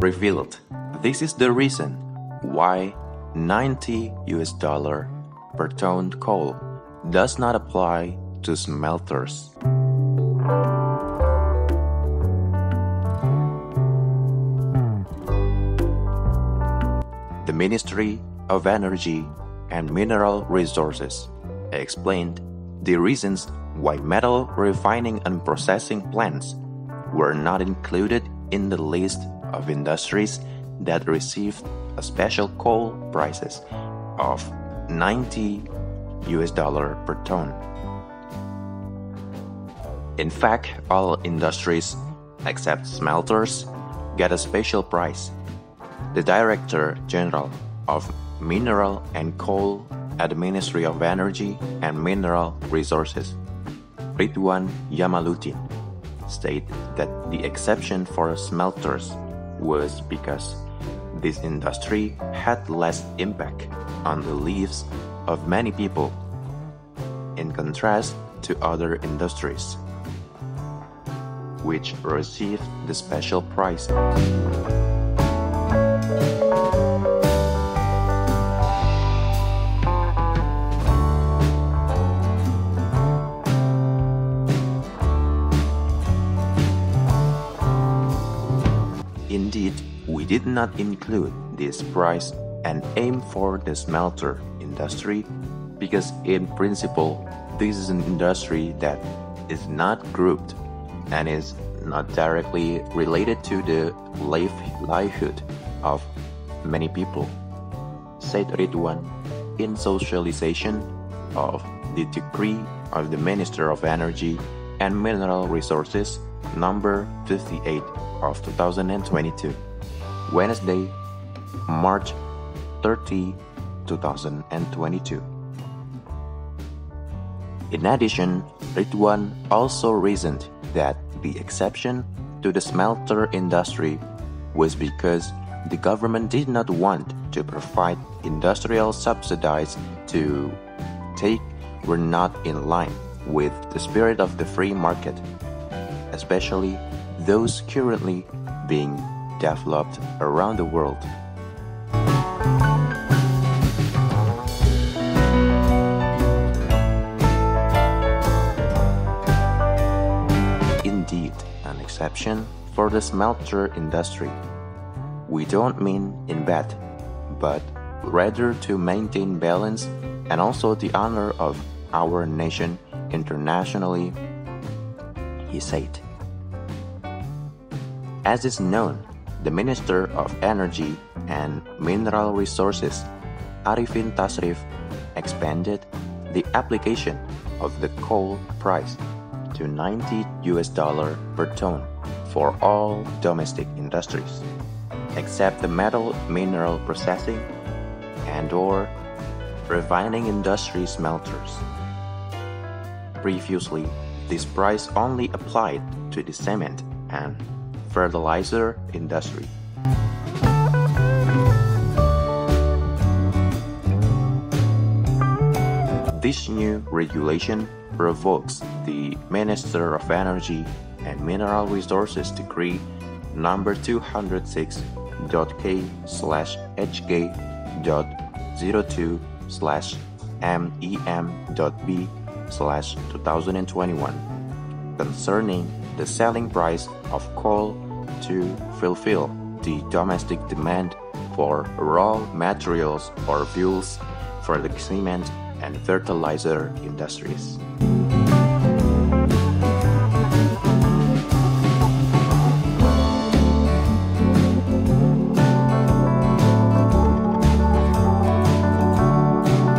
revealed this is the reason why $90 per ton coal does not apply to smelters. The Ministry of Energy and Mineral Resources explained the reasons why metal refining and processing plants were not included in the list of industries that received a special coal prices of $90 per ton. In fact, all industries except smelters get a special price. The Director General of Mineral and Coal at the Ministry of Energy and Mineral Resources, Ridwan Djamaluddin, stated that the exception for smelters was because this industry had less impact on the lives of many people, in contrast to other industries, which received the special price. Indeed, we did not include this price and aim for the smelter industry because in principle, this is an industry that is not grouped and is not directly related to the livelihood of many people, said Ridwan in Socialization of the Decree of the Minister of Energy and Mineral Resources number 58 of 2022, Wednesday, March 30, 2022. In addition, Ridwan also reasoned that the exception to the smelter industry was because the government did not want to provide industrial subsidies to take were not in line with the spirit of the free market, especially those currently being developed around the world. Indeed, an exception for the smelter industry. We don't mean in bad, but rather to maintain balance and also the honor of our nation internationally, he said. As is known, the Minister of Energy and Mineral Resources, Arifin Tasrif, expanded the application of the coal price to $90 per ton for all domestic industries, except the metal mineral processing and/or refining industry smelters. Previously, this price only applied to the cement and fertilizer industry. This new regulation revokes the Minister of Energy and Mineral Resources Decree number 206.K/HK.02/MEM.B/2021 concerning the selling price of coal to fulfill the domestic demand for raw materials or fuels for the cement and fertilizer industries.